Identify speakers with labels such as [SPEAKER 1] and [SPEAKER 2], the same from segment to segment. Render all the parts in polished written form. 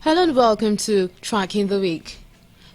[SPEAKER 1] Hello and welcome to Tracking the Week.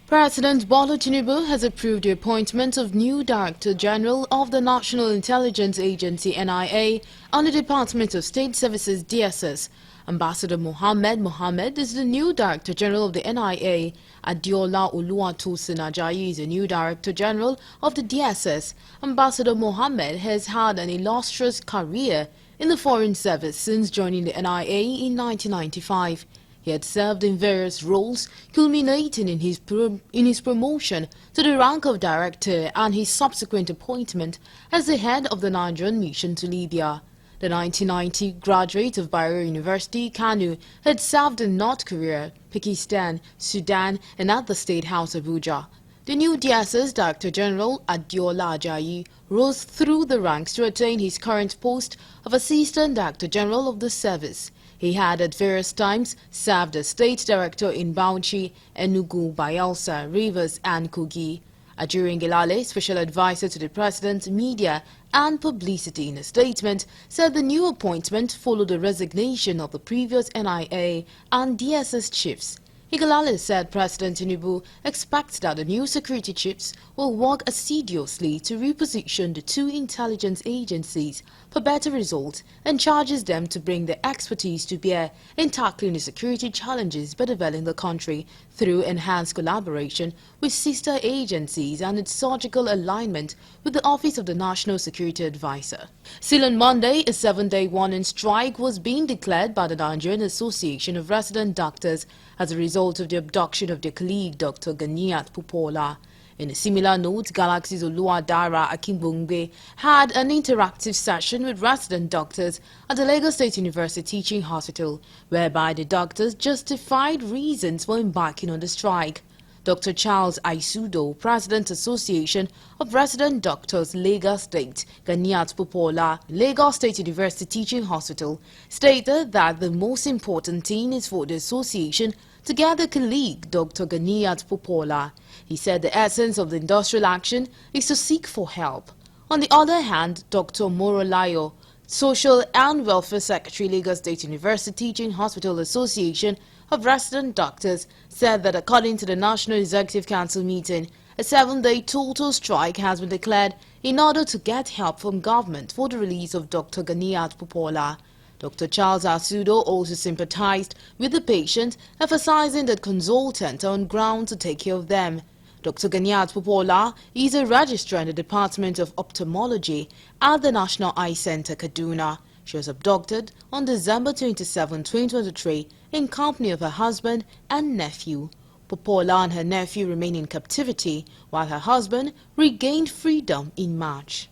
[SPEAKER 1] President Bola Tinubu has approved the appointment of new Director General of the National Intelligence Agency (NIA) and the Department of State Services (DSS). Ambassador Mohammed Mohammed is the new Director General of the NIA. Adiola Oluwatosin Ajayi is the new Director General of the DSS. Ambassador Mohammed has had an illustrious career in the Foreign Service since joining the NIA in 1995. He had served in various roles, culminating in his promotion to the rank of director and his subsequent appointment as the head of the Nigerian mission to Libya. The 1990 graduate of Bayero University, Kanu, had served in North Korea, Pakistan, Sudan, and at the State House Abuja. The new DSS Director General, Adiola Ajayi, rose through the ranks to attain his current post of Assistant Director General of the service. He had at various times served as State Director in Bauchi, Enugu, Bayelsa, Rivers and Kogi. Ajuri Ngelale, Special Advisor to the President, Media and Publicity, in a statement, said the new appointment followed the resignation of the previous NIA and DSS chiefs. Ngelale said President Tinubu expects that the new security chiefs will work assiduously to reposition the two intelligence agencies for better results and charges them to bring their expertise to bear in tackling the security challenges bedeviling the country through enhanced collaboration with sister agencies and its surgical alignment with the Office of the National Security Advisor. Still on Monday, a 7-day warning strike was being declared by the Nigerian Association of Resident Doctors as a result of the abduction of their colleague Dr. Ganiat Pupola. In a similar note, Galaxy's Oluwadara Akimbungbe had an interactive session with resident doctors at the Lagos State University Teaching Hospital, whereby the doctors justified reasons for embarking on the strike. Dr. Charles Aisudo, President Association of Resident Doctors, Lagos State, Ganiat Pupola, Lagos State University Teaching Hospital, stated that the most important thing is for the association to get the colleague Dr. Ganiat Pupola. He said the essence of the industrial action is to seek for help. On the other hand, Dr. Morolayo, Social and Welfare Secretary, Lagos State University Teaching Hospital Association of Resident Doctors, said that according to the National Executive Council meeting, a 7-day total strike has been declared in order to get help from government for the release of Dr. Ganiat Pupola. Dr. Charles Asudo also sympathized with the patient, emphasizing that consultants are on ground to take care of them. Dr. Ganiat Pupola is a registrar in the Department of Ophthalmology at the National Eye Center, Kaduna. She was abducted on December 27, 2023 in company of her husband and nephew. Pupola and her nephew remain in captivity, while her husband regained freedom in March.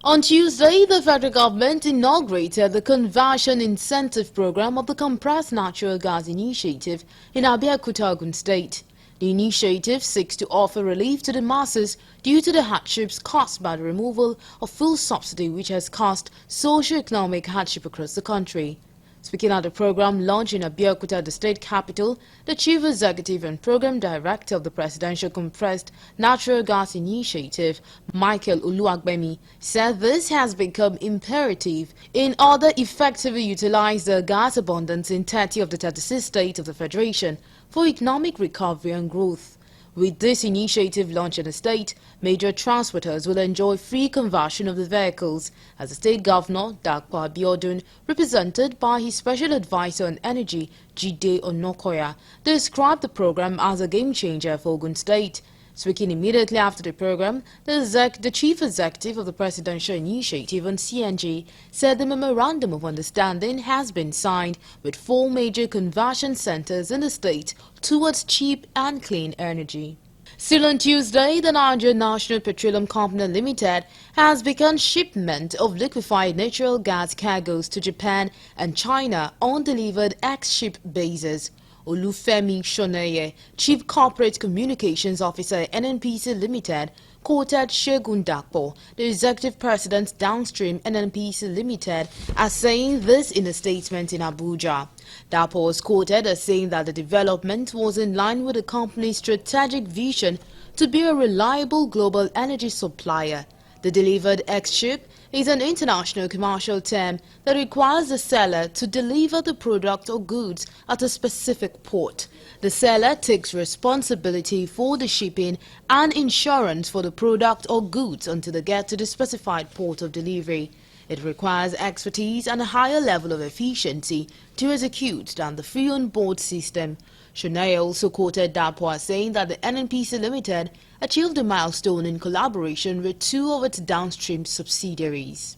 [SPEAKER 1] On Tuesday, the federal government inaugurated the Conversion Incentive Program of the Compressed Natural Gas Initiative in Abeokuta, Ogun State. The initiative seeks to offer relief to the masses due to the hardships caused by the removal of fuel subsidy, which has caused socio-economic hardship across the country. Speaking at the program launch in Abeokuta, the state capital, the Chief Executive and Program Director of the Presidential Compressed Natural Gas Initiative, Michael Oluwagbemi, said this has become imperative in order to effectively utilize the gas abundance in 30 of the 36 states of the Federation for economic recovery and growth. With this initiative launched in the state, major transporters will enjoy free conversion of the vehicles, as the state governor, Dapo Abiodun, represented by his special advisor on energy, Jide Onokoya, described the program as a game-changer for Ogun State. Speaking immediately after the program, the chief executive of the Presidential Initiative on CNG said the Memorandum of Understanding has been signed with 4 major conversion centers in the state towards cheap and clean energy. Still on Tuesday, the Nigerian National Petroleum Company Limited has begun shipment of liquefied natural gas cargoes to Japan and China on delivered ex-ship basis. Olufemi Shoneye, Chief Corporate Communications Officer at NNPC Limited, quoted Segun Dapo, the Executive President Downstream NNPC Limited, as saying this in a statement in Abuja. Dapo was quoted as saying that the development was in line with the company's strategic vision to be a reliable global energy supplier. The delivered ex-ship is an international commercial term that requires the seller to deliver the product or goods at a specific port. The seller takes responsibility for the shipping and insurance for the product or goods until they get to the specified port of delivery. It requires expertise and a higher level of efficiency to execute than the free on-board system. Shonaya also quoted Dapwa saying that the NNPC Limited achieved a milestone in collaboration with two of its downstream subsidiaries.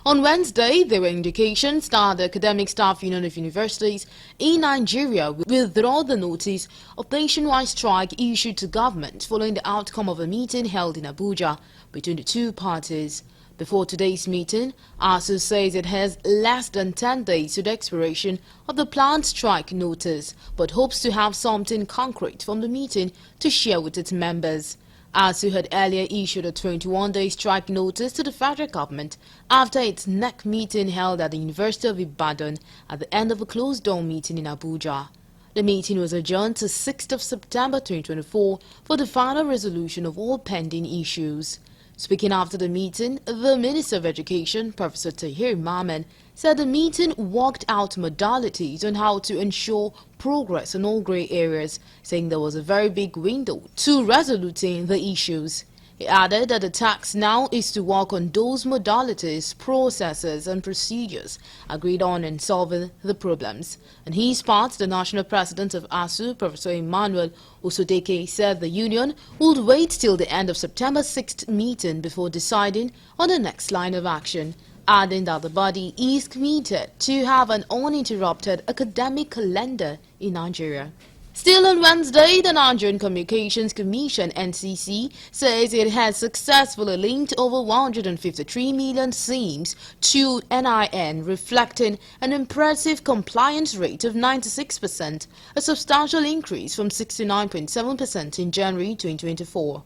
[SPEAKER 1] On Wednesday, there were indications that the Academic Staff Union of Universities in Nigeria will withdraw the notice of nationwide strike issued to government following the outcome of a meeting held in Abuja between the two parties. Before today's meeting, ASUU says it has less than 10 days to the expiration of the planned strike notice, but hopes to have something concrete from the meeting to share with its members. ASUU had earlier issued a 21-day strike notice to the federal government after its NEC meeting held at the University of Ibadan at the end of a closed-door meeting in Abuja. The meeting was adjourned to 6th of September 2024 for the final resolution of all pending issues. Speaking after the meeting, the Minister of Education, Professor Tahir Mamman, said the meeting worked out modalities on how to ensure progress in all grey areas, saying there was a very big window to resoluting the issues. He added that the task now is to work on those modalities, processes and procedures agreed on in solving the problems. On his part, the National President of ASUU, Professor Emmanuel Osodeke, said the union would wait till the end of September 6th meeting before deciding on the next line of action, adding that the body is committed to have an uninterrupted academic calendar in Nigeria. Still on Wednesday, the Nigerian Communications Commission (NCC) says it has successfully linked over 153 million SIMs to NIN, reflecting an impressive compliance rate of 96%, a substantial increase from 69.7% in January 2024.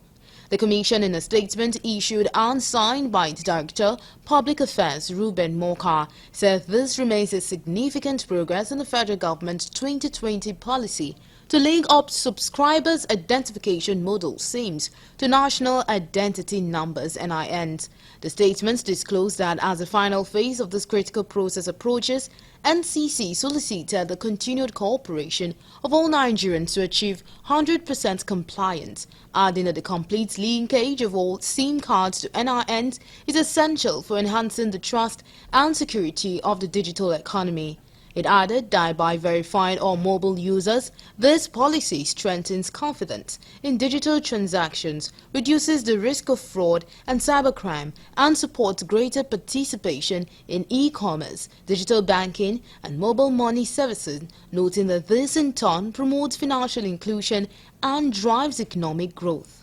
[SPEAKER 1] The Commission, in a statement issued and signed by its Director, Public Affairs, Ruben Moka, said this remains a significant progress in the federal government's 2020 policy to link up subscribers' identification model SIMs to national identity numbers (NINs). The statements disclosed that as the final phase of this critical process approaches, NCC solicited the continued cooperation of all Nigerians to achieve 100% compliance, adding that the complete linkage of all SIM cards to NINs is essential for enhancing the trust and security of the digital economy. It added that by verifying all mobile users, this policy strengthens confidence in digital transactions, reduces the risk of fraud and cybercrime, and supports greater participation in e-commerce, digital banking, and mobile money services, noting that this in turn promotes financial inclusion and drives economic growth.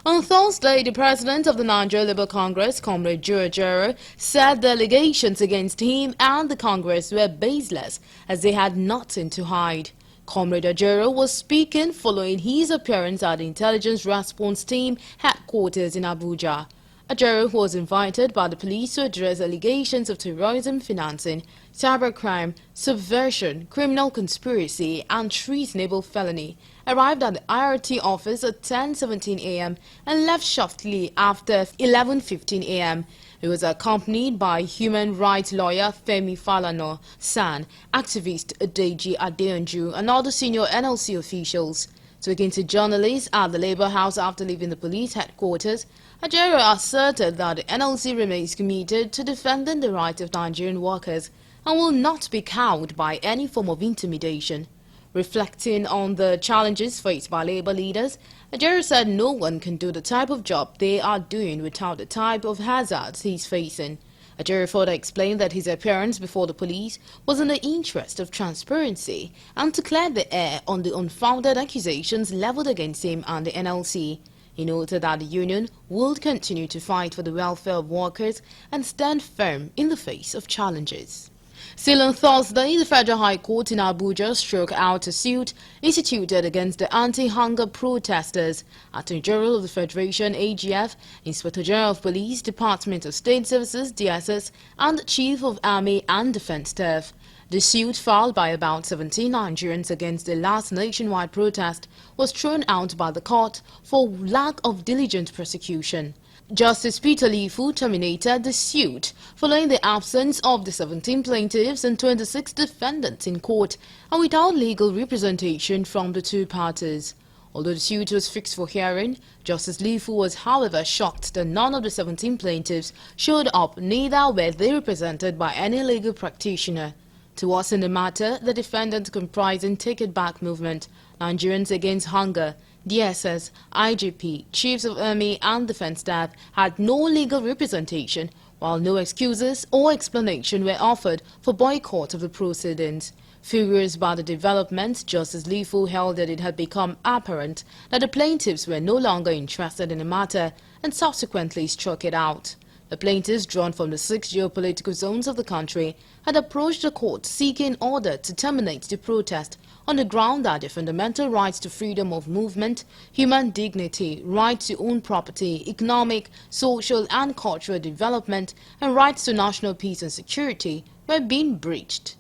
[SPEAKER 1] On Thursday, the president of the Nigeria Labour Congress, Comrade Joe Ajaero, said the allegations against him and the Congress were baseless as they had nothing to hide. Comrade Ajaero was speaking following his appearance at the Intelligence Response Team headquarters in Abuja. Ajaero was invited by the police to address allegations of terrorism financing, cybercrime, subversion, criminal conspiracy, and treasonable felony. Arrived at the IRT office at 10:17 a.m. and left shortly after 11:15 a.m. He was accompanied by human rights lawyer Femi Falana, SAN, activist Deji Adeyanju, and other senior NLC officials. Speaking to journalists at the Labour House after leaving the police headquarters, Ajaero asserted that the NLC remains committed to defending the rights of Nigerian workers and will not be cowed by any form of intimidation. Reflecting on the challenges faced by Labour leaders, Ajaero said no one can do the type of job they are doing without the type of hazards he's facing. Ajaero further explained that his appearance before the police was in the interest of transparency and to clear the air on the unfounded accusations leveled against him and the NLC. He noted that the union would continue to fight for the welfare of workers and stand firm in the face of challenges. Still on Thursday, the Federal High Court in Abuja struck out a suit instituted against the anti-hunger protesters. Attorney General of the Federation, AGF, Inspector General of Police, Department of State Services, DSS, and Chief of Army and Defense Staff. The suit filed by about 17 Nigerians against the last nationwide protest was thrown out by the court for lack of diligent prosecution. Justice Peter Lifu terminated the suit following the absence of the 17 plaintiffs and 26 defendants in court and without legal representation from the two parties. Although the suit was fixed for hearing, Justice Lifu was however shocked that none of the 17 plaintiffs showed up, neither were they represented by any legal practitioner. To worsen the matter, the defendants comprising Take It Back Movement, Nigerians Against Hunger, DSS, IGP, Chiefs of Army and Defense Staff had no legal representation, while no excuses or explanation were offered for boycott of the proceedings. Furious by the development, Justice Lifu held that it had become apparent that the plaintiffs were no longer interested in the matter and subsequently struck it out. The plaintiffs, drawn from the 6 geopolitical zones of the country, had approached the court seeking order to terminate the protest on the ground that their fundamental rights to freedom of movement, human dignity, right to own property, economic, social and cultural development, and rights to national peace and security were being breached.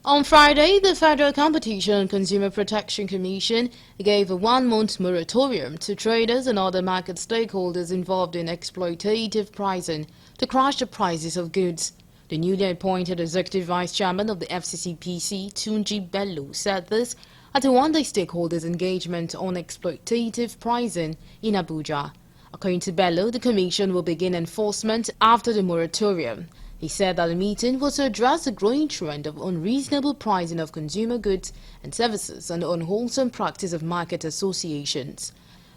[SPEAKER 1] On Friday, the Federal Competition and Consumer Protection Commission gave a 1-month moratorium to traders and other market stakeholders involved in exploitative pricing to crash the prices of goods. The newly appointed Executive Vice Chairman of the FCCPC, Tunji Bello, said this at a one-day stakeholders engagement on exploitative pricing in Abuja. According to Bello, the Commission will begin enforcement after the moratorium. He said that the meeting was to address the growing trend of unreasonable pricing of consumer goods and services and the unwholesome practice of market associations.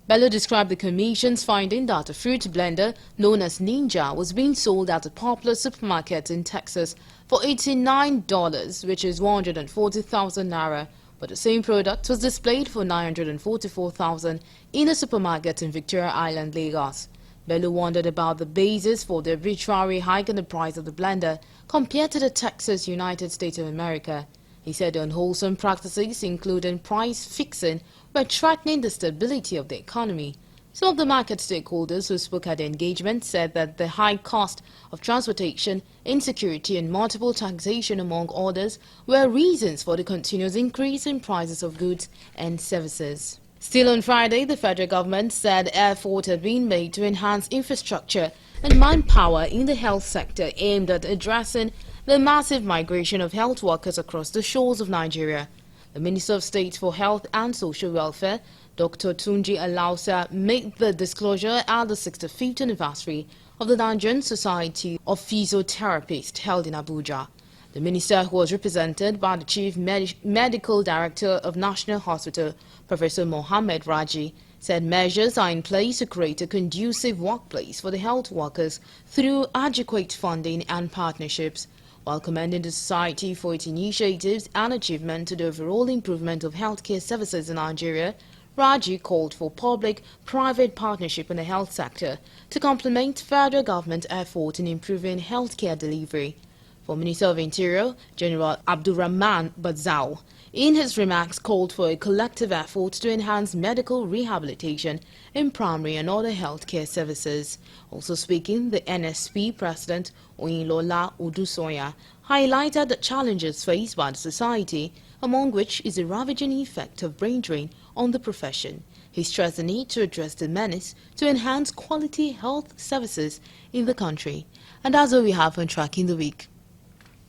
[SPEAKER 1] Bello described the Commission's finding that a fruit blender known as Ninja was being sold at a popular supermarket in Texas for $89, which is 140,000 naira, but the same product was displayed for 944,000 in a supermarket in Victoria Island, Lagos. Bello wondered about the basis for the arbitrary hike in the price of the blender compared to the Texas, United States of America. He said the unwholesome practices, including price fixing, were threatening the stability of the economy. Some of the market stakeholders who spoke at the engagement said that the high cost of transportation, insecurity and multiple taxation, among others, were reasons for the continuous increase in prices of goods and services. Still on Friday, the federal government said effort had been made to enhance infrastructure and manpower in the health sector aimed at addressing the massive migration of health workers across the shores of Nigeria. The Minister of State for Health and Social Welfare, Dr. Tunji Alausa, made the disclosure at the 65th anniversary of the Nigerian Society of Physiotherapists held in Abuja. The minister, who was represented by the Chief Medical Director of National Hospital, Professor Mohammed Raji, said measures are in place to create a conducive workplace for the health workers through adequate funding and partnerships. While commending the society for its initiatives and achievement to the overall improvement of healthcare services in Nigeria, Raji called for public-private partnership in the health sector to complement federal government effort in improving healthcare delivery. For Minister of Interior, General Abdurrahman Bazao, in his remarks called for a collective effort to enhance medical rehabilitation in primary and other healthcare services. Also speaking, the NSP President Oyinlola Odusoya highlighted the challenges faced by the society, among which is the ravaging effect of brain drain on the profession. He stressed the need to address the menace to enhance quality health services in the country. And that's all we have on Tracking the Week.